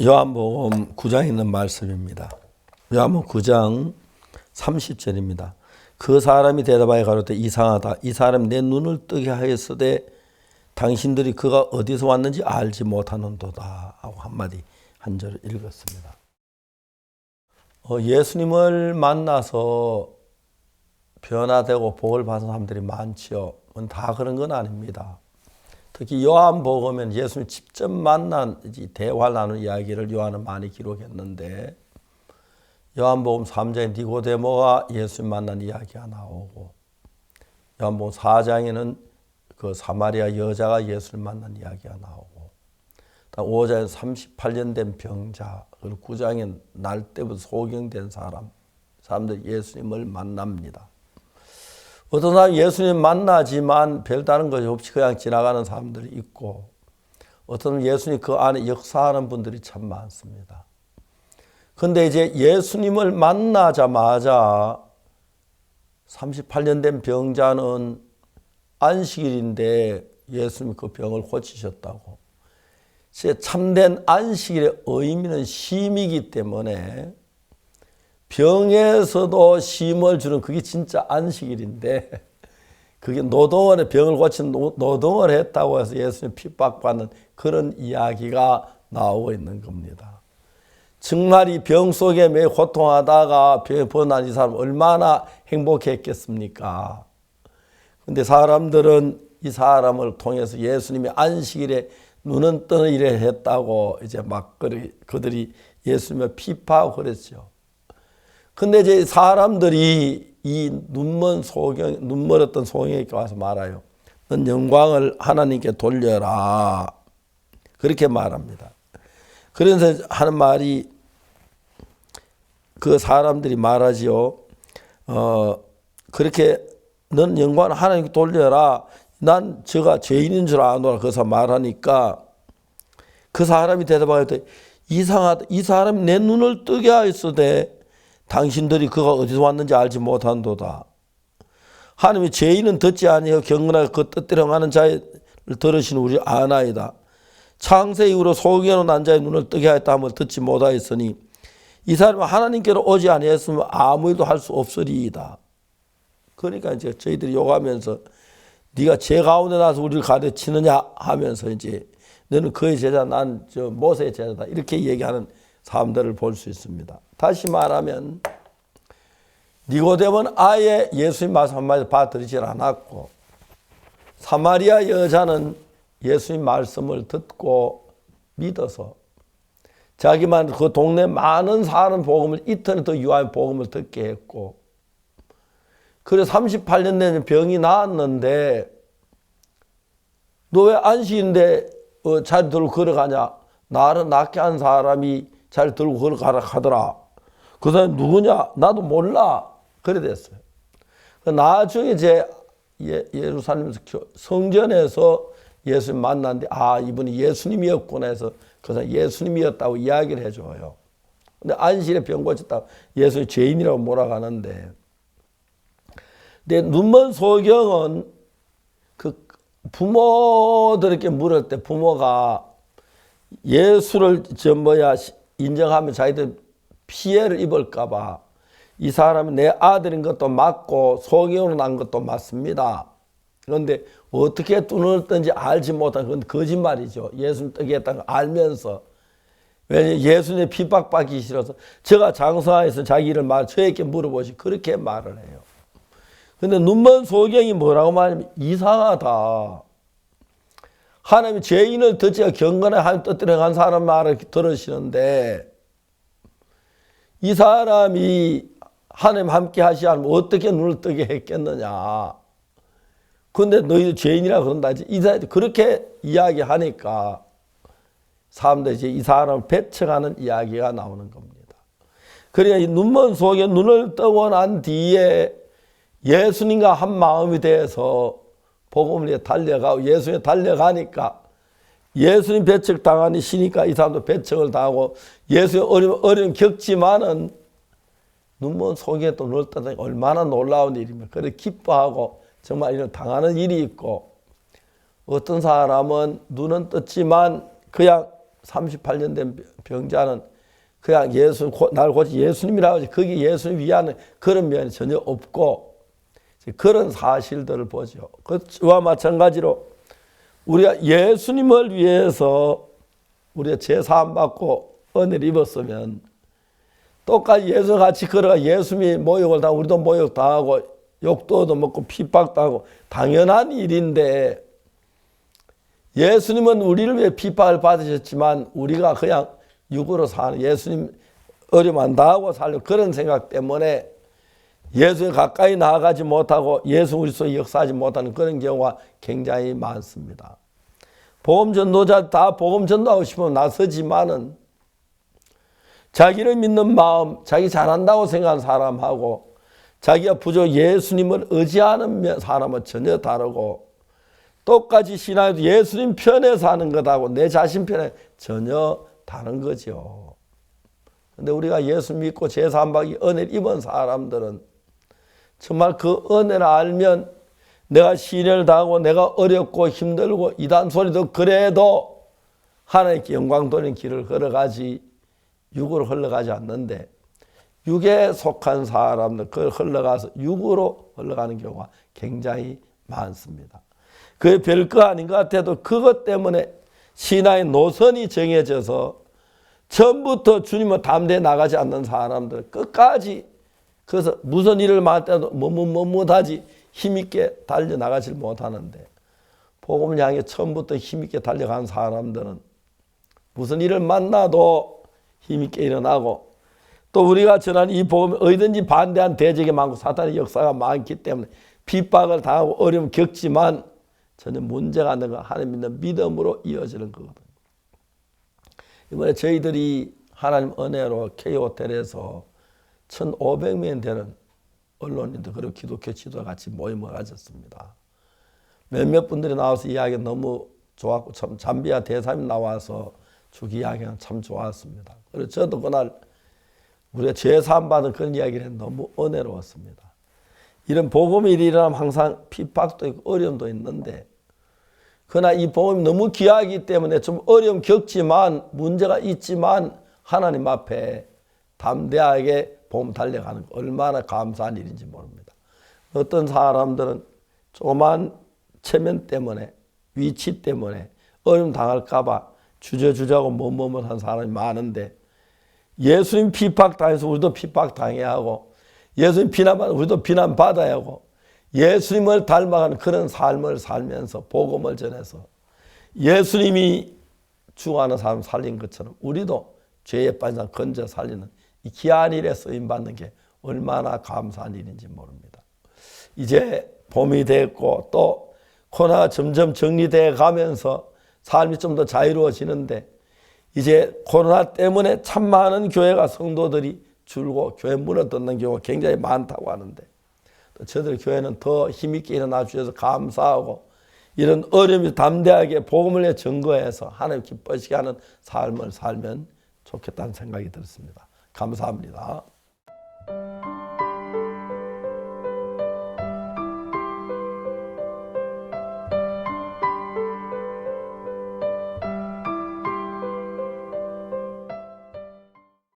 요한복음 9장에 있는 말씀입니다. 요한복음 9장 30절입니다. 그 사람이 대답하여 가로되 이상하다. 이 사람이 내 눈을 뜨게 하였으되 당신들이 그가 어디서 왔는지 알지 못하는도다 하고 한마디 한 절을 읽었습니다. 예수님을 만나서 변화되고 복을 받은 사람들이 많지요. 다 그런 건 아닙니다. 특히 요한복음에는 예수님 직접 만난 대화를 나누는 이야기를 요한은 많이 기록했는데 요한복음 3장에 니고데모가 예수님 만난 이야기가 나오고 요한복음 4장에는 그 사마리아 여자가 예수를 만난 이야기가 나오고 5장에 38년 된 병자 그리고 9장에 날 때부터 소경된 사람들이 예수님을 만납니다. 어떤 사람이 예수님 만나지만 별다른 것이 없이 그냥 지나가는 사람들이 있고 어떤 사람은 예수님 그 안에 역사하는 분들이 참 많습니다. 그런데 이제 예수님을 만나자마자 38년 된 병자는 안식일인데 예수님이 그 병을 고치셨다고. 참된 안식일의 의미는 쉼이기 때문에 병에서도 쉼을 주는 그게 진짜 안식일인데 그게 노동원의 병을 고치는 노동을 했다고 해서 예수님 핍박받는 그런 이야기가 나오고 있는 겁니다. 정말 이 병 속에 매일 고통하다가 병에 벗어난 이 사람 얼마나 행복했겠습니까? 그런데 사람들은 이 사람을 통해서 예수님이 안식일에 눈은 뜨는 일을 했다고 이제 막 그들이 예수님을 핍박하고 그랬죠. 근데 이제 사람들이 이 눈멀었던 소경에게 와서 말아요. 넌 영광을 하나님께 돌려라. 그렇게 말합니다. 그래서 하는 말이 그 사람들이 말하지요. 그렇게 넌 영광을 하나님께 돌려라. 난 저가 죄인인 줄 아노라. 그래서 말하니까 그 사람이 대답하되 이상하다. 이 사람이 내 눈을 뜨게 하였으되 당신들이 그가 어디서 왔는지 알지 못한도다. 하나님이 죄인은 듣지 아니하여 경건하게 그 뜻대로 하는 자를 들으시는 우리 아나이다. 창세 이후로 소경으로 난 자의 눈을 뜨게 하였다 함을 듣지 못하였으니 이 사람은 하나님께로 오지 아니했으면 아무 일도 할 수 없으리이다. 그러니까 이제 저희들이 욕하면서 네가 죄 가운데 나서 우리를 가르치느냐 하면서 이제 너는 그의 제자 난 저 모세의 제자다 이렇게 얘기하는 사람들을 볼 수 있습니다. 다시 말하면 니고데모는 아예 예수님 말씀 한마디 받아들이질 않았고 사마리아 여자는 예수님 말씀을 듣고 믿어서 자기만 그 동네 많은 사람 복음을 이틀 더 유한 복음을 듣게 했고 그래서 38년 된 병이 나았는데 너 왜 안식인데 자리 들고 걸어가냐? 나를 낫게 한 사람이 자리 들고 걸어가라 하더라. 그 사람이 누구냐? 나도 몰라. 그래 됐어요. 나중에 이제 예루살렘에서 성전에서 예수님 만났는데 아 이분이 예수님이었구나 해서 그 사람이 예수님이었다고 이야기를 해줘요. 근데 안식일에 병 고쳤다고 예수님 죄인이라고 몰아가는데 근데 눈먼 소경은 그 부모들에게 물을 때 부모가 예수를 인정하면 자기들 피해를 입을까봐 이 사람이 내 아들인 것도 맞고 소경으로 난 것도 맞습니다. 그런데 어떻게 눈을 뜬지 알지 못한 그건 거짓말이죠. 예수님 뜨게 했다는 걸 알면서. 왜냐하면 예수님의 핍박받기 싫어서 제가 장성하에서 자기 일을 저에게 물어보시 그렇게 말을 해요. 근데 눈먼 소경이 뭐라고 말하냐면 이상하다. 하나님이 죄인을 듣지 경건하게 하나님 뜻대로 한 사람 말을 들으시는데 이 사람이 하나님 함께 하시 않으면 어떻게 눈을 뜨게 했겠느냐. 그런데 너희도 죄인이라고 그런다. 이 사람이 그렇게 이야기하니까 사람들이 이제 이 사람을 배척하는 이야기가 나오는 겁니다. 그러니까 이 눈먼 속에 눈을 뜨고 난 뒤에 예수님과 한 마음이 돼서 복음을 달려가고 예수님에 달려가니까 예수님 배척당하니 시니까 이 사람도 배척을 당하고 예수님 어려움 겪지만은 눈먼 속에 또 눈을 뜨다니 얼마나 놀라운 일입니까. 그래 기뻐하고 정말 이런 당하는 일이 있고 어떤 사람은 눈은 떴지만 그냥 38년 된 병자는 그냥 날 고치 예수님이라고 하지 거기 예수님 위하는 그런 면이 전혀 없고 그런 사실들을 보죠. 그와 마찬가지로 우리가 예수님을 위해서 우리가 제사함 받고 은혜를 입었으면 똑같이 예수 같이 걸어가 예수님이 모욕을 당하고 우리도 모욕 당하고 욕도 얻어먹고 핍박당하고 당연한 일인데 예수님은 우리를 위해 핍박을 받으셨지만 우리가 그냥 육으로 사는 예수님 어려움 안 당하고 살려고 그런 생각 때문에 예수에 가까이 나아가지 못하고 예수 그리스도의 역사하지 못하는 그런 경우가 굉장히 많습니다. 복음 전도자 다 복음 전도하고 싶으면 나서지만은 자기를 믿는 마음, 자기 잘한다고 생각하는 사람하고 자기가 부족 예수님을 의지하는 사람은 전혀 다르고 똑같이 신앙에도 예수님 편에 사는 것하고 내 자신 편에 전혀 다른 거죠. 그런데 우리가 예수 믿고 제사 받기 은혜를 입은 사람들은 정말 그 은혜를 알면 내가 시련을 당하고 내가 어렵고 힘들고 이단 소리도 그래도 하나님께 영광 돌리는 길을 걸어가지 육으로 흘러가지 않는데 육에 속한 사람들 그걸 흘러가서 육으로 흘러가는 경우가 굉장히 많습니다. 그게 별거 아닌 것 같아도 그것 때문에 신앙의 노선이 정해져서 처음부터 주님을 담대히 나가지 않는 사람들 끝까지 그래서 무슨 일을 만날 때도 머뭇하지 힘있게 달려나가질 못하는데 복음을 향해 처음부터 힘있게 달려간 사람들은 무슨 일을 만나도 힘있게 일어나고 또 우리가 전하는 이 복음에 어디든지 반대한 대적이 많고 사탄의 역사가 많기 때문에 핍박을 당하고 어려움 겪지만 전혀 문제가 안 되는 건 하나님 믿는 믿음으로 이어지는 거거든요. 이번에 저희들이 하나님 은혜로 K호텔에서 1,500명 되는 언론인들 그리고 기독교 지도와 같이 모임을 가졌습니다. 몇몇 분들이 나와서 이야기가 너무 좋았고 참 잠비아 대사님 나와서 쭉 이야기가 참 좋았습니다. 그리고 저도 그날 우리가 제사함 받은 그런 이야기를 했는데 너무 은혜로웠습니다. 이런 복음의 일이 일어나면 항상 핍박도 있고 어려움도 있는데 그러나 이 복음이 너무 귀하기 때문에 좀 어려움 겪지만 문제가 있지만 하나님 앞에 담대하게 복음 달려가는 거 얼마나 감사한 일인지 모릅니다. 어떤 사람들은 조그만 체면 때문에 위치 때문에 어려움 당할까 봐 주저주저하고 머뭇한 사람이 많은데 예수님 핍박당해서 우리도 핍박당해야 하고 예수님 비난받아 우리도 비난받아야 하고 예수님을 닮아가는 그런 삶을 살면서 복음을 전해서 예수님이 죽어가는 사람 살린 것처럼 우리도 죄에 빠진 사람 건져 살리는 이 귀한 일에 쓰임받는 게 얼마나 감사한 일인지 모릅니다. 이제 봄이 됐고 또 코로나가 점점 정리되어 가면서 삶이 좀 더 자유로워지는데 이제 코로나 때문에 참 많은 교회가 성도들이 줄고 교회 문을 닫는 경우가 굉장히 많다고 하는데 또 저들 교회는 더 힘있게 일어나 주셔서 감사하고 이런 어려움이 담대하게 복음을 내 증거해서 하나님 기뻐하시게 하는 삶을 살면 좋겠다는 생각이 들었습니다. 감사합니다.